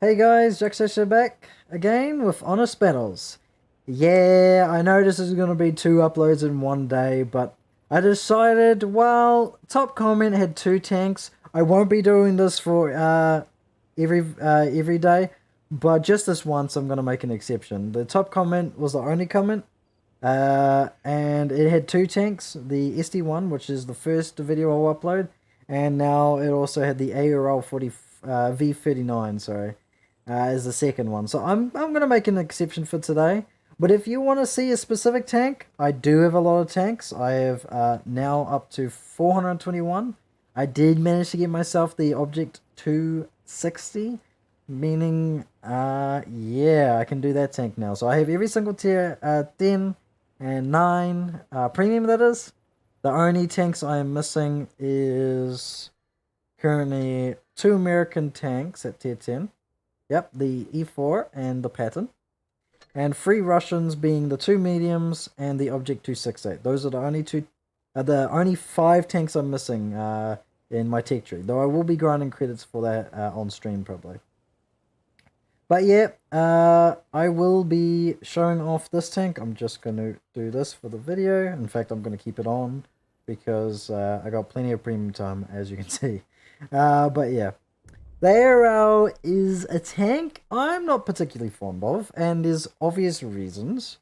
Hey guys, Jackson back again with Honest Battles. Yeah, I know this is going to be two uploads in one day, but I decided, well, top comment had two tanks. I won't be doing this for every day, but just this once I'm going to make an exception. The top comment was the only comment, and it had two tanks, the SD1, which is the first video I'll upload, and now it also had the ARL V39, sorry, is the second one. So I'm gonna make an exception for today. But if you want to see a specific tank, I do have a lot of tanks. I have now up to 421. I did manage to get myself the Object 260, meaning yeah, I can do that tank now. So I have every single tier 10 and 9 premium, that is. The only tanks I am missing is currently 2 American tanks at tier 10. Yep, the E4 and the Patton. And 3 Russians being the 2 mediums and the Object 268. Those are the only 5 tanks I'm missing in my tech tree. Though I will be grinding credits for that on stream probably. But yeah, I will be showing off this tank. I'm just going to do this for the video. In fact, I'm going to keep it on because I got plenty of premium time, as you can see. But yeah. The ARL is a tank I'm not particularly fond of, and there's obvious reasons.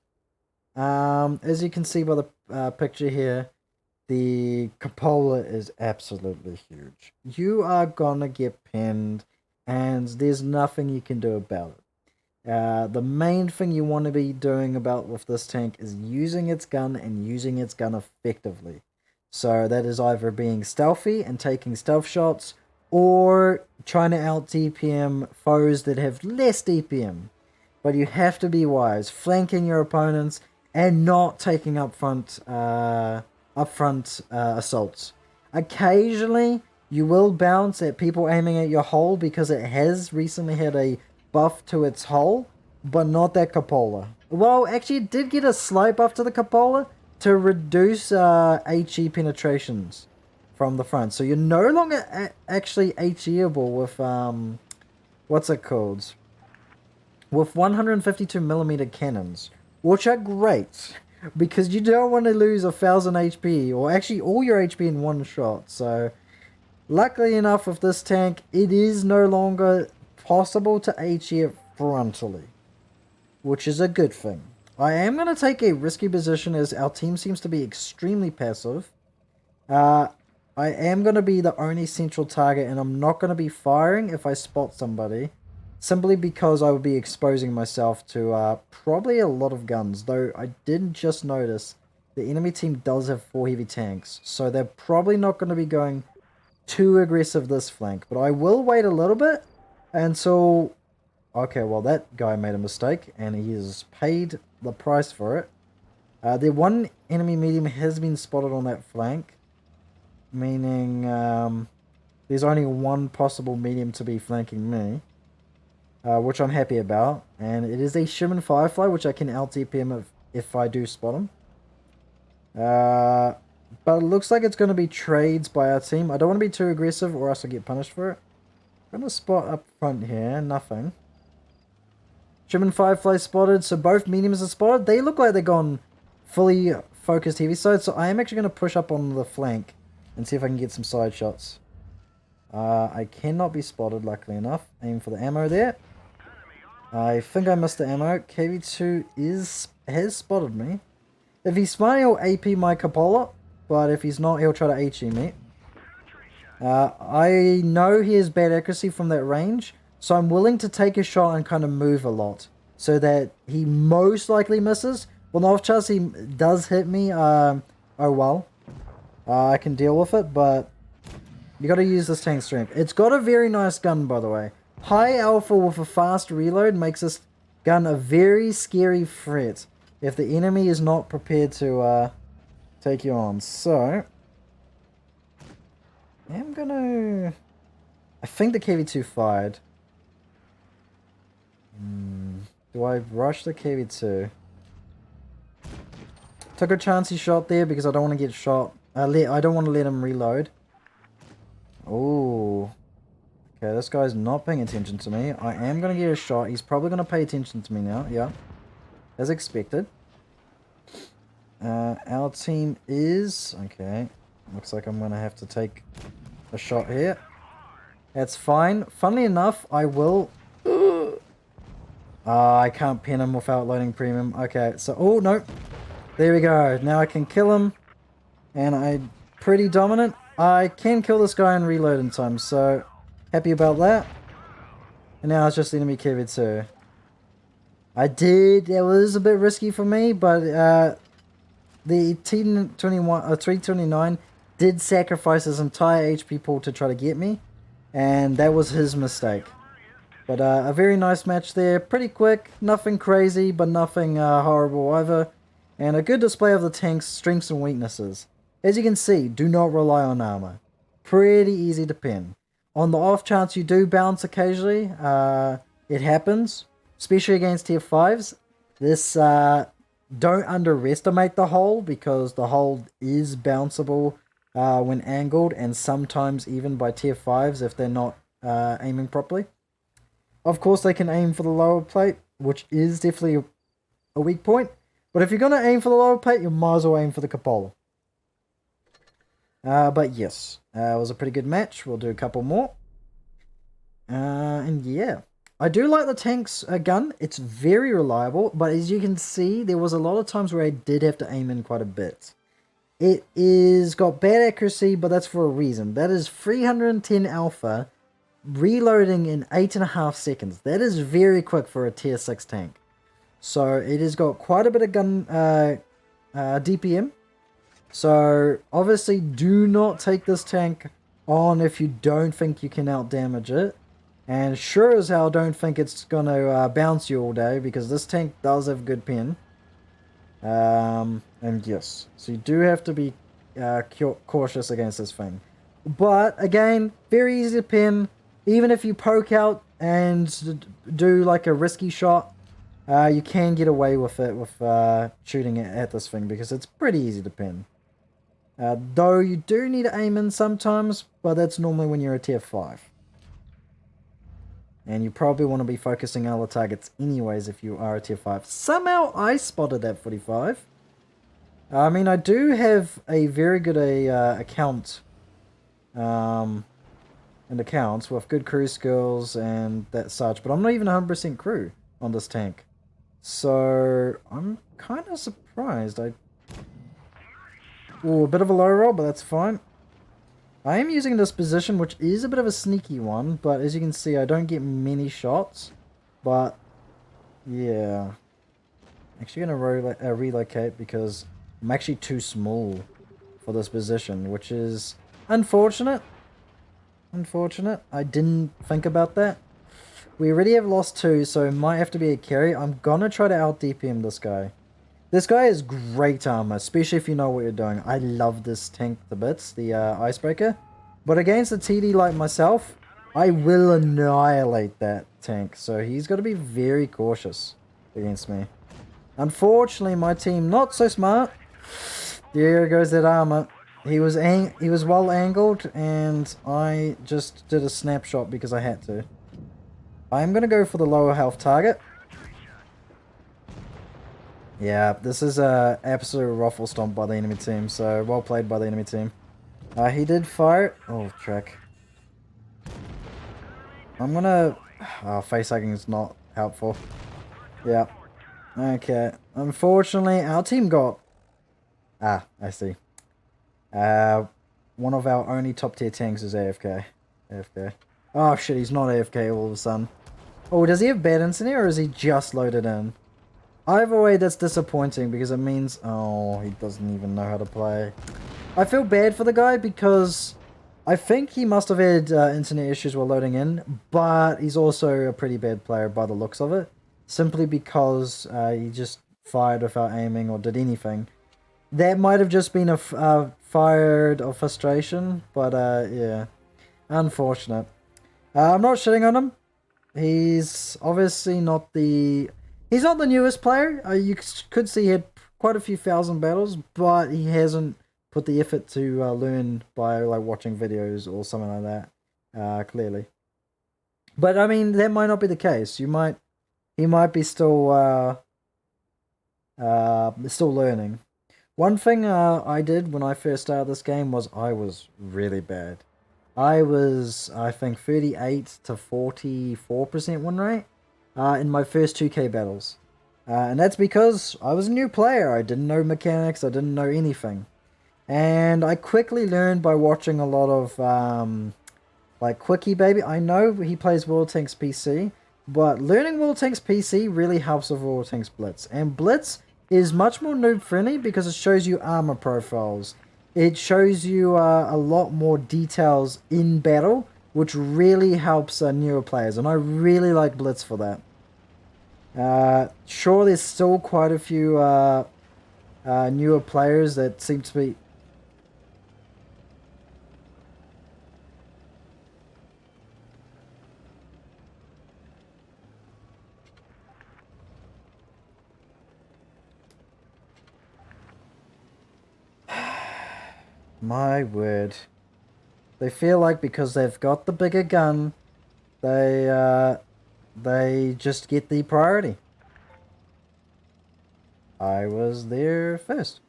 As you can see by the picture here, the cupola is absolutely huge. You are gonna get pinned, and there's nothing you can do about it. The main thing you want to be doing with this tank is using its gun and using its gun effectively. So that is either being stealthy and taking stealth shots, or trying to out DPM foes that have less DPM. But you have to be wise, flanking your opponents and not taking upfront assaults. Occasionally, you will bounce at people aiming at your hull because it has recently had a buff to its hull, but not that cupola. Well, actually, it did get a slight buff to the cupola to reduce HE penetrations from the front. So you're no longer actually HEable with, what's it called? With 152mm cannons, which are great, because you don't want to lose 1000 HP, or actually all your HP in one shot. So, luckily enough with this tank, it is no longer possible to HE it frontally, which is a good thing. I am going to take a risky position as our team seems to be extremely passive. I am going to be the only central target, and I'm not going to be firing if I spot somebody, simply because I would be exposing myself to probably a lot of guns, though I did just notice the enemy team does have 4 heavy tanks, so they're probably not going to be going too aggressive this flank, but I will wait a little bit until... Okay, well that guy made a mistake, and he has paid the price for it. The one enemy medium has been spotted on that flank, meaning there's only one possible medium to be flanking me, which I'm happy about, and it is a Shimon Firefly, which I can out DPM if I do spot him. But it looks like it's going to be trades by our team. I don't want to be too aggressive or else I get punished for it. I'm going to spot up front here, nothing. Shimon Firefly spotted, so both mediums are spotted. They look like they're gone fully focused heavy side, so I am actually going to push up on the flank and see if I can get some side shots. I cannot be spotted, luckily enough. Aim for the ammo there. I think I missed the ammo. KV2 has spotted me. If he's smart, he'll AP my cupola, but if he's not, he'll try to HE me. I know he has bad accuracy from that range, so I'm willing to take a shot and kind of move a lot, so that he most likely misses. Well, no, if chance he does hit me, oh well. I can deal with it, but you gotta use this tank's strength. It's got a very nice gun, by the way. High alpha with a fast reload makes this gun a very scary threat if the enemy is not prepared to take you on. So, I'm gonna... I think the KV2 fired. Do I rush the KV2? Took a chance he shot there because I don't want to get shot. I don't want to let him reload. Oh. Okay, this guy's not paying attention to me. I am going to get a shot. He's probably going to pay attention to me now. Yeah. As expected. Our team is... Okay. Looks like I'm going to have to take a shot here. That's fine. Funnily enough, I will... I can't pin him without loading premium. Okay, so... Oh, no. There we go. Now I can kill him. And I'm pretty dominant. I can kill this guy and reload in time, so... Happy about that. And now it's just enemy carry too. I did... It was a bit risky for me, but... the T39 did sacrifice his entire HP pool to try to get me. And that was his mistake. But a very nice match there. Pretty quick. Nothing crazy, but nothing horrible either. And a good display of the tank's strengths and weaknesses. As you can see, do not rely on armor. Pretty easy to pin. On the off chance you do bounce occasionally, it happens. Especially against tier 5s. This, don't underestimate the hold, because the hold is bounceable when angled, and sometimes even by tier 5s if they're not aiming properly. Of course, they can aim for the lower plate, which is definitely a weak point. But if you're going to aim for the lower plate, you might as well aim for the cupola. But yes, it was a pretty good match. We'll do a couple more. And yeah, I do like the tank's gun. It's very reliable, but as you can see, there was a lot of times where I did have to aim in quite a bit. It is got bad accuracy, but that's for a reason. That is 310 alpha, reloading in 8.5 seconds. That is very quick for a tier 6 tank. So it has got quite a bit of gun DPM. So obviously do not take this tank on if you don't think you can out damage it. And sure as hell don't think it's going to bounce you all day, because this tank does have good pin. And yes, so you do have to be cautious against this thing. But again, very easy to pin. Even if you poke out and do like a risky shot, you can get away with it with shooting it at this thing, because it's pretty easy to pin. Though you do need to aim in sometimes, but that's normally when you're a tier 5. And you probably want to be focusing on other targets anyways if you are a tier 5. Somehow I spotted that 45. I mean, I do have a very good account. And accounts with good crew skills and that such. But I'm not even 100% crew on this tank. So I'm kind of surprised. Ooh, a bit of a low roll, but that's fine. I am using this position, which is a bit of a sneaky one, but as you can see, I don't get many shots. But, yeah. Actually going to relocate because I'm actually too small for this position, which is unfortunate. Unfortunate. I didn't think about that. We already have lost 2, so it might have to be a carry. I'm going to try to out-DPM this guy. This guy has great armor, especially if you know what you're doing. I love this tank to bits, the Icebreaker. But against a TD like myself, I will annihilate that tank. So he's got to be very cautious against me. Unfortunately, my team not so smart. There goes that armor. He was well angled, and I just did a snapshot because I had to. I'm going to go for the lower health target. Yeah, this is a absolute ruffle stomp by the enemy team, so well played by the enemy team. He did fire. Oh, track. I'm gonna... face hugging is not helpful. Yeah. Okay. Unfortunately, our team got... I see. One of our only top tier tanks is AFK. AFK. Oh shit, he's not AFK all of a sudden. Oh, does he have bad incident or is he just loaded in? Either way, that's disappointing because it means... Oh, he doesn't even know how to play. I feel bad for the guy because I think he must have had internet issues while loading in, but he's also a pretty bad player by the looks of it. Simply because he just fired without aiming or did anything. That might have just been a fired of frustration, but yeah. Unfortunate. I'm not shitting on him. He's obviously not the... He's not the newest player. You could see he had quite a few thousand battles, but he hasn't put the effort to learn by like watching videos or something like that, clearly. But I mean, that might not be the case. He might be still learning. One thing I did when I first started this game was I was really bad. I was, I think, 38 to 44% win rate in my first 2K battles. And that's because I was a new player. I didn't know mechanics. I didn't know anything. And I quickly learned by watching a lot of, like, Quickie Baby. I know he plays World Tanks PC, but learning World Tanks PC really helps with World Tanks Blitz. And Blitz is much more noob friendly because it shows you armor profiles. It shows you a lot more details in battle, which really helps newer players. And I really like Blitz for that. Sure, there's still quite a few newer players that seem to be... My word. They feel like because they've got the bigger gun, they just get the priority. I was there first.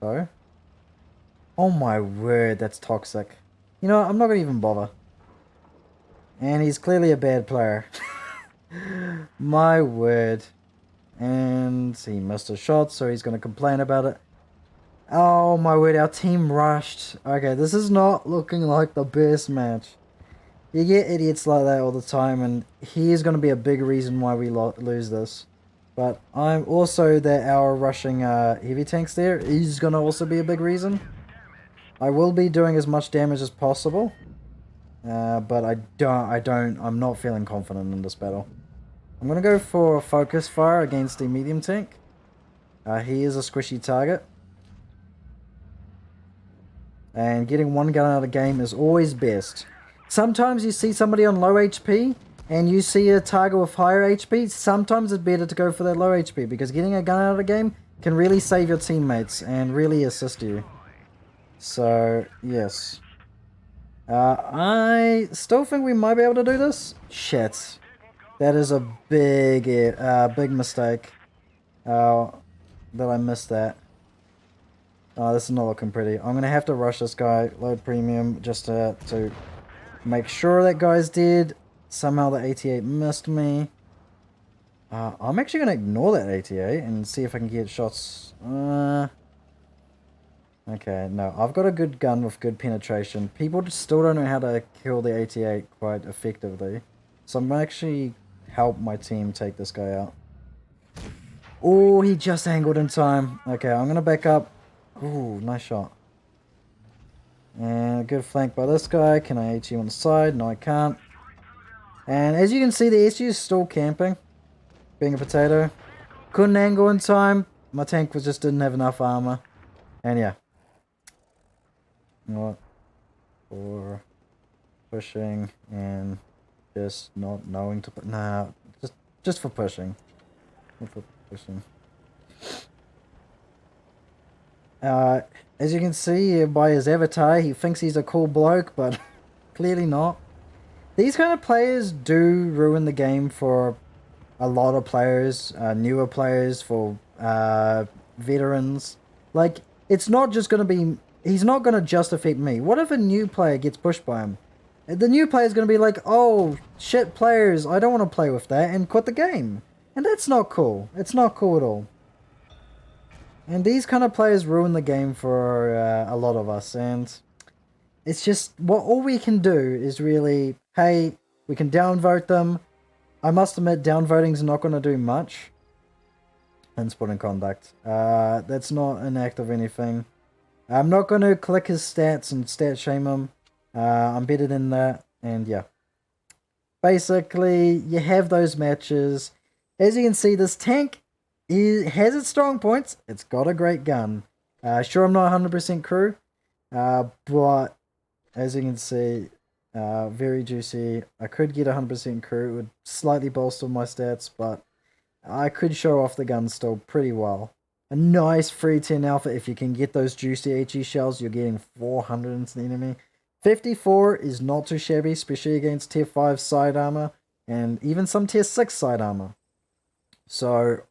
So? Oh my word, that's toxic. You know, I'm not gonna even bother. And he's clearly a bad player. My word. And he missed a shot, so he's gonna complain about it. Oh my word, our team rushed. Okay, this is not looking like the best match. You get idiots like that all the time, and he is going to be a big reason why we lose this. But I'm also that our rushing heavy tanks there is going to also be a big reason. I will be doing as much damage as possible, but I'm not feeling confident in this battle. I'm going to go for focus fire against the medium tank. He is a squishy target. And getting one gun out of the game is always best. Sometimes you see somebody on low HP and you see a target with higher HP. Sometimes it's better to go for that low HP because getting a gun out of the game can really save your teammates and really assist you. So, yes. I still think we might be able to do this. Shit. That is a big mistake. That I missed that. Oh, this is not looking pretty. I'm going to have to rush this guy, load premium, just to make sure that guy's dead. Somehow the 88 missed me. I'm actually going to ignore that 88 and see if I can get shots. Okay, no. I've got a good gun with good penetration. People just still don't know how to kill the 88 quite effectively. So I'm going to actually help my team take this guy out. Oh, he just angled in time. Okay, I'm going to back up. Ooh, nice shot. And a good flank by this guy. Can I HE on the side? No, I can't. And as you can see, the SU is still camping. Being a potato. Couldn't angle in time. My tank just didn't have enough armor. And yeah. You know what? For pushing and just not knowing to put... Nah, just for pushing. Not for pushing. As you can see by his avatar, he thinks he's a cool bloke, but clearly not. These kind of players do ruin the game for a lot of players, newer players, for veterans. Like, it's not just going to be... He's not going to just affect me. What if a new player gets pushed by him? The new player is going to be like, oh, shit players, I don't want to play with that, and quit the game. And that's not cool. It's not cool at all. And these kind of players ruin the game for a lot of us, and it's just, all we can do is really, hey, we can downvote them. I must admit, downvoting's not going to do much in sporting conduct. That's not an act of anything. I'm not going to click his stats and stat shame him. I'm better than that, and yeah. Basically, you have those matches. As you can see, this tank has its strong points. It's got a great gun. Sure, I'm not 100% crew, but as you can see, very juicy. I could get 100% crew. It would slightly bolster my stats, but I could show off the gun still pretty well. A nice free 10 alpha. If you can get those juicy HE shells, you're getting 400 into the enemy. 54 is not too shabby, especially against tier 5 side armor and even some tier 6 side armor. So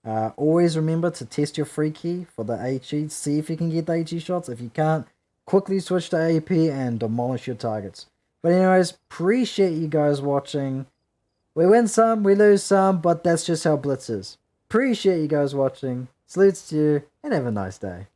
always remember to test your free key for the HE. See if you can get the HE shots. If you can't, quickly switch to AP and demolish your targets. But anyways, appreciate you guys watching. We win some, we lose some, but that's just how Blitz is. Appreciate you guys watching. Salutes to you, and have a nice day.